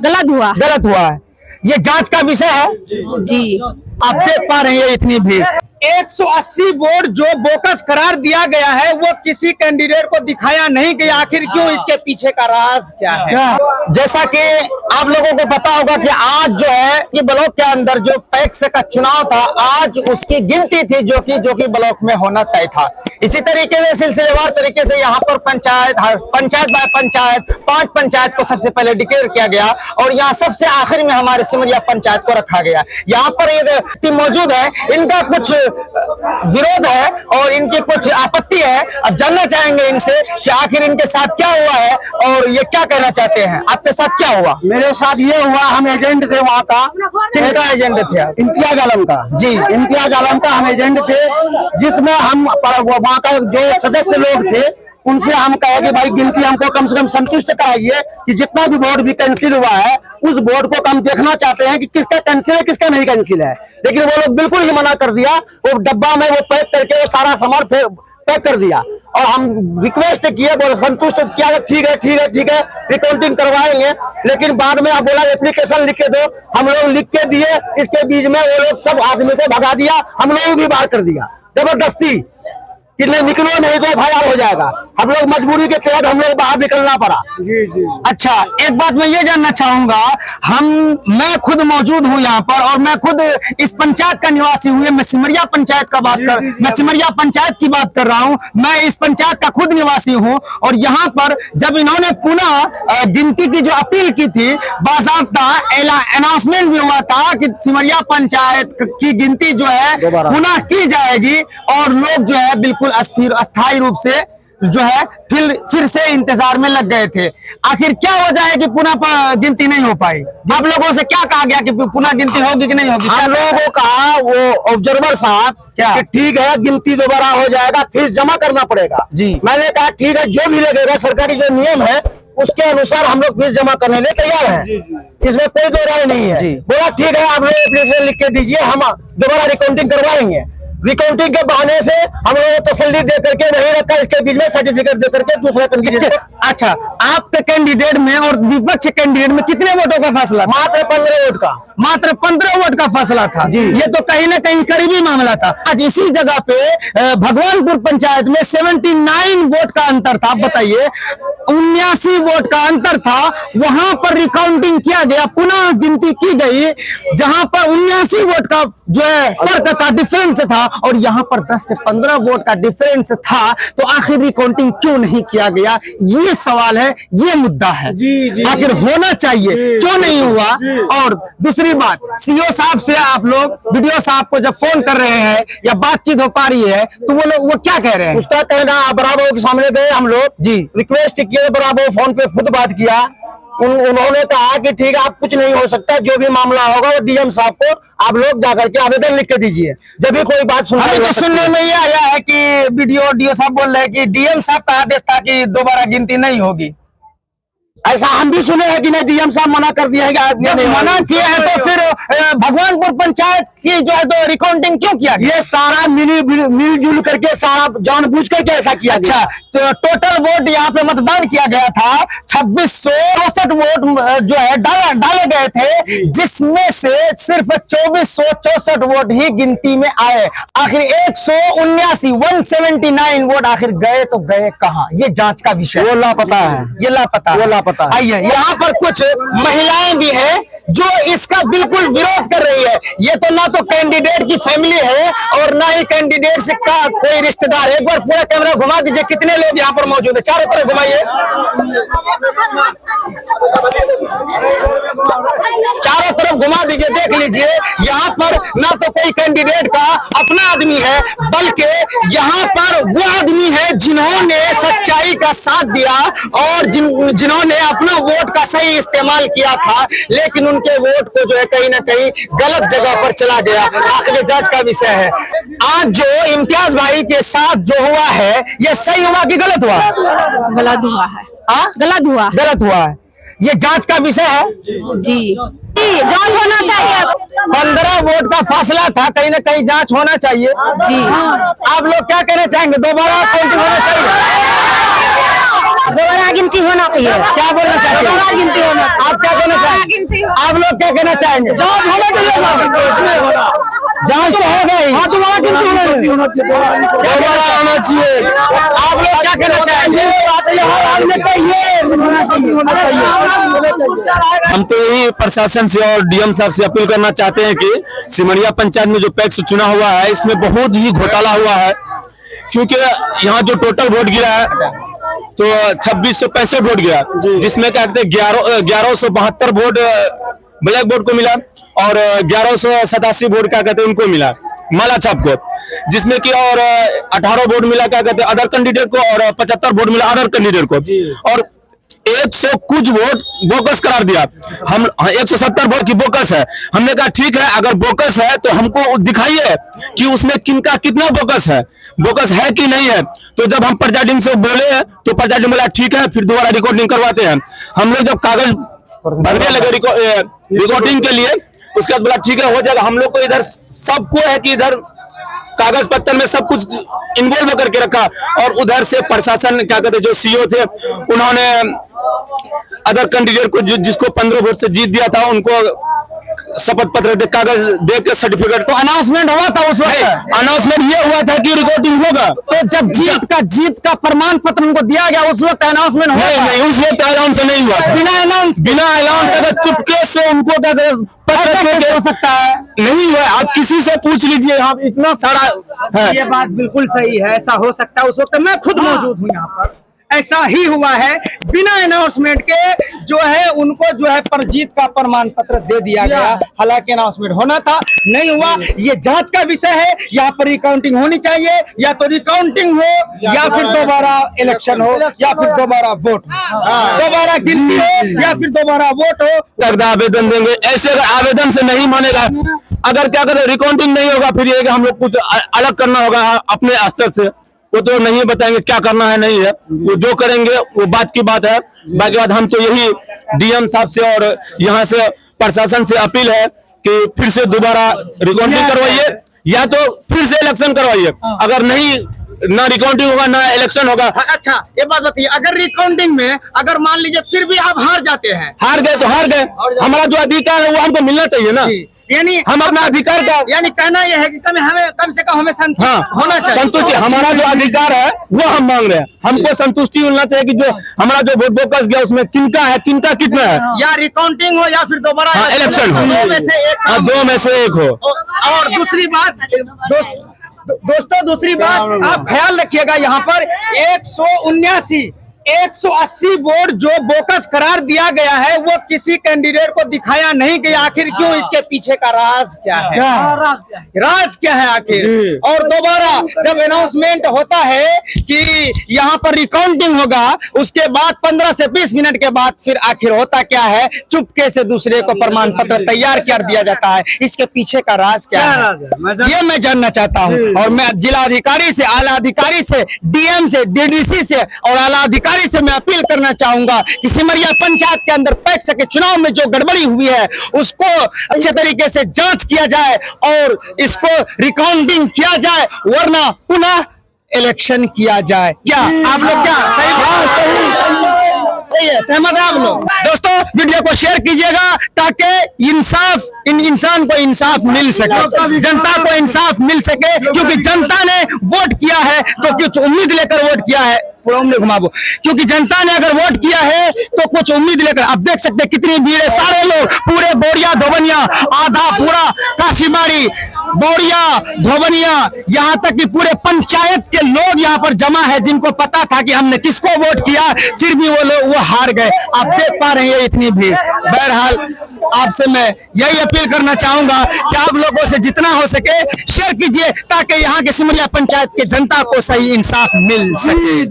गलत हुआ है। ये जांच का विषय है जी। आप देख पा रहे हैं इतनी भीड़। 180 वोट जो बोकस करार दिया गया है वो किसी कैंडिडेट को दिखाया नहीं गया। आखिर क्यों? इसके पीछे का राज क्या है? जैसा कि आप लोगों को पता होगा कि आज जो है ये ब्लॉक के अंदर जो पैक्स का चुनाव था, आज उसकी गिनती थी जो कि ब्लॉक में होना तय था। इसी तरीके से सिलसिलेवार तरीके से यहाँ पर पंचायत बाय पंचायत 5 पंचायत को सबसे पहले डिक्लेयर किया गया और यहाँ सबसे आखिर में हमारे सिमरिया पंचायत को रखा गया। यहाँ पर एक व्यक्ति मौजूद है, इनका कुछ विरोध है और इनकी कुछ आपत्ति है। अब जानना चाहेंगे इनसे कि आखिर इनके साथ क्या हुआ है और ये क्या कहना चाहते हैं। आपके साथ क्या हुआ? मेरे साथ ये हुआ, हम एजेंट थे वहाँ का। किनका एजेंट थे आप? इम्तियाज आलम का। जी, इम्तियाज आलम का हम एजेंट थे, जिसमें हम वहाँ का जो सदस्य लोग थे उनसे हम कहे कि भाई गिनती हमको कम से कम संतुष्ट कराइए कि जितना भी वोट भी कैंसिल हुआ है उस वोट को हम देखना चाहते हैं कि किसका कैंसिल है किसका नहीं कैंसिल है। लेकिन वो लोग बिल्कुल ही मना कर दिया। वो डब्बा में वो पैक करके वो सारा सामान पैक कर दिया और हम रिक्वेस्ट किए, बोले संतुष्ट किया, ठीक है रिकाउंटिंग करवाएंगे। लेकिन बाद में आप बोला एप्लीकेशन लिख के दो, हम लोग लिख के दिए। इसके बीच में वो लोग सब आदमी को भगा दिया, हम लोग भी बाहर कर दिया जबरदस्ती कि नहीं निकलो, नहीं तो FIR हो जाएगा। हम लोग मजबूरी के तहत हम लोग बाहर निकलना पड़ा। जी। अच्छा, एक बात मैं ये जानना चाहूंगा, मैं खुद मौजूद हूँ यहाँ पर और मैं खुद इस पंचायत का निवासी हूँ। मैं सिमरिया पंचायत का मैं सिमरिया पंचायत की बात कर रहा हूँ। मैं इस पंचायत का खुद निवासी हूँ और यहाँ पर जब इन्होंने पुनः गिनती की जो अपील की थी, बाज़ाब्ता अनाउंसमेंट भी हुआ था कि सिमरिया पंचायत की गिनती जो है पुनः की जाएगी और लोग जो है बिल्कुल अस्थायी रूप से जो है फिर से इंतजार में लग गए थे। आखिर क्या वजह है कि पुनः गिनती नहीं हो पाई? आप लोगों से क्या कहा गया कि पुनः गिनती होगी कि नहीं होगी? हम लोगों को कहा वो ऑब्जर्वर साहब क्या कि ठीक है गिनती दोबारा हो जाएगा, फीस जमा करना पड़ेगा। जी, मैंने कहा ठीक है, जो भी लगेगा सरकारी जो नियम है उसके अनुसार हम लोग फीस जमा करने लिए तैयार हैं। इसमें कोई दो राय नहीं है। बोला ठीक है, आप लोग एप्लीकेशन लिख के दीजिए, हम दोबारा रिकाउंटिंग करवाएंगे। रिकाउंटिंग के बहाने से हम लोगों को तसल्ली दे करके नहीं रखा, इसके बीच में सर्टिफिकेट दे करके दूसरा कैंडिडेट। अच्छा, आपके कैंडिडेट में और विपक्ष कैंडिडेट में कितने वोटों का फैसला? मात्र 15 वोट का। मात्र 15 वोट का फैसला था। ये तो कहीं ना कहीं करीबी मामला था। आज इसी जगह पे भगवानपुर पंचायत में 79 वोट का अंतर था। बताइए, 79 वोट का अंतर था। वहां पर रिकाउंटिंग किया गया, पुनः गिनती की गई, जहां पर 79 वोट का जो है फर्क था, डिफरेंस था, और यहाँ पर 10 से 15 वोट का डिफरेंस था। तो आखिर रिकाउंटिंग क्यों नहीं किया गया? ये सवाल है, ये मुद्दा है। आखिर होना चाहिए, क्यों नहीं हुआ? और दूसरी बात, सीओ साहब से आप लोग वीडियो साहब को जब फोन कर रहे हैं या बातचीत हो पा रही है तो वो क्या कह रहे हैं? उसका कहना, बराबर के सामने गए हम लोग, रिक्वेस्ट किए, बराबर फोन पे खुद बात किया। उन्होंने कहा कि ठीक है, आप कुछ नहीं हो सकता, जो भी मामला होगा वो DM साहब को आप लोग जाकर के आवेदन लिख के दीजिए। जब भी कोई बात सुनने में ये आया है कि DO साहब बोल रहे हैं कि DM साहब का आदेश था कि दोबारा गिनती नहीं होगी। ऐसा हम भी सुने हैं कि नहीं, DM साहब मना कर दिया है। जब मना किया है तो फिर भगवानपुर पंचायत की जो है तो रिकाउंटिंग क्यों किया गया? ये सारा मिलजुल करके, सारा जानबूझ करके ऐसा किया। अच्छा, तो टोटल वोट यहाँ पे मतदान किया गया था, 2664 वोट जो है डाले गए थे, जिसमें से सिर्फ 2464 वोट ही गिनती में आए। आखिर 179 वोट आखिर गए तो गए कहाँ? ये जांच का विषय। वो लापता है, ये लापता। आइए, यहाँ पर कुछ महिलाएं भी हैं जो इसका बिल्कुल विरोध कर रही है। ये तो ना तो कैंडिडेट की फैमिली है और ना ही कैंडिडेट से का कोई रिश्तेदार है। एक बार पूरा कैमरा घुमा दीजिए, कितने लोग यहाँ पर मौजूद है, चारों तरफ घुमाइए, चारों तरफ घुमा दीजिए, देख लीजिए। यहाँ पर ना तो कोई कैंडिडेट का अपना आदमी है, बल्कि यहाँ पर वो आदमी है जिन्होंने सच्चाई का साथ दिया और जिन्होंने अपना वोट का सही इस्तेमाल किया था, लेकिन उनके वोट को जो है कहीं ना कहीं गलत जगह पर चला गया। आखिर जांच का विषय है। आज जो इम्तियाज भाई के साथ जो हुआ है, ये सही हुआ कि गलत हुआ? गलत हुआ है। गलत हुआ है। ये जांच का विषय है। जी, जांच होना चाहिए। 15 वोट का फासला था, कहीं ना कहीं जांच होना चाहिए। जी, आप लोग क्या कहना चाहेंगे? दोबारा काउंटिंग होना चाहिए? दोबारा गिनती होना चाहिए। क्या बोलना चाहते हैं? दोबारा गिनती होना। आप क्या कहना चाहेंगे? आप लोग क्या कहना चाहेंगे? जांच होना चाहिए, जांच तो हो गई। हाँ, दोबारा गिनती होना चाहिए, दोबारा होना चाहिए। आप लोग क्या कहना चाहेंगे? हम तो यही प्रशासन से और डीएम साहब से अपील करना चाहते हैं कि सिमरिया पंचायत में जो पैक्स चुना हुआ है इसमें बहुत ही घोटाला हुआ है, क्योंकि यहाँ जो टोटल वोट गिरा है तो 2665 वोट गिरा, जिसमें क्या कहते हैं 1172 वोट ब्लैक बोर्ड को मिला और 1187 वोट क्या कहते हैं उनको मिला माला छाप को, जिसमें कि और 18 वोट मिला क्या कहते हैं अदर कैंडिडेट को और 75 वोट मिला अदर कैंडिडेट को और 100 कुछ वोट बोकस करार दिया। हम 170 वोट की बोकस है। हमने कहा ठीक है, अगर बोकस है तो हमको दिखाइए कि उसमें किनका कितना बोकस है कि नहीं है। तो जब हम प्रिजाइडिंग से बोले तो प्रिजाइडिंग बोला ठीक है, फिर दोबारा रिकॉर्डिंग करवाते हैं। हम लोग जब कागज भरने लगे रिकॉर्डिंग के लिए, उसके बाद बोला ठीक है हो जाएगा। हम लोग को इधर सबको है कि इधर कागज पत्तर में सब कुछ इन्वॉल्व करके रखा और उधर से प्रशासन क्या कहते जो सीओ थे उन्होंने अदर कैंडिडेट को जिसको 15 वोट से जीत दिया था उनको शपथ पत्र दे कागज दे के सर्टिफिकेट। तो अनाउंसमेंट हुआ था उस वक्त, अनाउंसमेंट ये हुआ था कि रिकॉर्डिंग होगा। तो जब जीत का प्रमाण पत्र उनको दिया गया उस वक्त अनाउंसमेंट हुआ? नहीं, उस वक्त अनाउंस नहीं हुआ था। बिना अनाउंस अगर चुपके से उनको क्या हो सकता है? नहीं हुआ। आप किसी से पूछ लीजिए, आप इतना सारा ये बात बिल्कुल सही है, ऐसा हो सकता है। उस वक्त मैं खुद मौजूद हूँ यहाँ पर, ऐसा ही हुआ है। बिना अनाउंसमेंट के जो है उनको जो है पर जीत का प्रमाण पत्र दे दिया गया, हालांकि अनाउंसमेंट होना था, नहीं हुआ। ये जांच का विषय है। यहाँ पर रिकाउंटिंग होनी चाहिए, या तो रिकाउंटिंग हो या फिर दोबारा इलेक्शन हो या फिर दोबारा वोट हो, दोबारा गिनती हो या फिर दोबारा वोट हो। आवेदन देंगे, ऐसे अगर आवेदन से नहीं मानेगा, अगर क्या करें रिकाउंटिंग नहीं होगा, फिर ये हम लोग कुछ अलग करना होगा अपने स्तर से। वो तो नहीं बताएंगे क्या करना है, नहीं है, वो जो करेंगे वो बात की बात है। बाकी बात हम तो यही डीएम साहब से और यहाँ से प्रशासन से अपील है कि फिर से दोबारा रिकाउंटिंग करवाइए या तो फिर से इलेक्शन करवाइए। अगर नहीं ना रिकाउंटिंग होगा ना इलेक्शन होगा। अच्छा, ये बात बताइए, अगर रिकाउंटिंग में अगर मान लीजिए फिर भी आप हार जाते हैं, हार गए तो हार गए, हमारा जो अधिकार है वो हमको मिलना चाहिए ना। यानी हम अपना अधिकार का यानी कहना यह है कि कम से कम हमें संतुष्ट होना चाहिए। संतुष्टि, हमारा जो अधिकार है वो हम मांग रहे हैं। हमको संतुष्टि मिलना चाहिए कि जो हमारा जो वोट बोकस गया उसमें किनका है, किनका कितना है, या रिकाउंटिंग हो या फिर दोबारा इलेक्शन हो, दो में से एक। दो में से एक हो। और दूसरी बात दोस्तों, दूसरी बात आप ख्याल रखिएगा, यहाँ पर 180 वोट जो बोकस करार दिया गया है वो किसी कैंडिडेट को दिखाया नहीं गया। आखिर क्यों? इसके पीछे का राज क्या है? राज क्या है आखिर? और दोबारा जब अनाउंसमेंट होता है कि यहाँ पर रिकाउंटिंग होगा, उसके बाद 15 से 20 मिनट के बाद फिर आखिर होता क्या है? चुपके से दूसरे को प्रमाण पत्र तैयार कर दिया जाता है। इसके पीछे का राज क्या है? ये मैं जानना चाहता हूँ। और मैं जिला अधिकारी से, आला अधिकारी से, डीएम से, डीडीसी से और आला अधिकारी से मैं अपील करना चाहूंगा कि सिमरिया पंचायत के अंदर पैक्स के चुनाव में जो गड़बड़ी हुई है उसको अच्छे तरीके से जांच किया जाए और इसको रिकाउंटिंग किया जाए, वरना पुनः इलेक्शन किया जाए। क्या आप लोग क्या सही है? सहमत है आप लोग? दोस्तों, वीडियो को शेयर कीजिएगा ताकि इंसान को इंसाफ मिल सके, जनता को इंसाफ मिल सके, क्योंकि जनता ने वोट किया है तो कुछ उम्मीद लेकर वोट किया है। पूरा उम्मीद घुमा वो, क्योंकि जनता ने अगर वोट किया है तो कुछ उम्मीद लेकर। आप देख सकते हैं कितनी भीड़ है, सारे लोग, पूरे बोरिया धोबनिया, आधा पूरा काशीबाड़ी, बोरिया धोबनिया, यहाँ तक कि पूरे पंचायत के लोग यहाँ पर जमा है, जिनको पता था कि हमने किसको वोट किया, फिर भी वो हार गए। आप देख पा रहे हैं इतनी भीड़। बहरहाल आपसे मैं यही अपील करना चाहूंगा कि आप लोगों से जितना हो सके शेयर कीजिए ताकि यहाँ के सिमरिया पंचायत के जनता को सही इंसाफ मिल सके।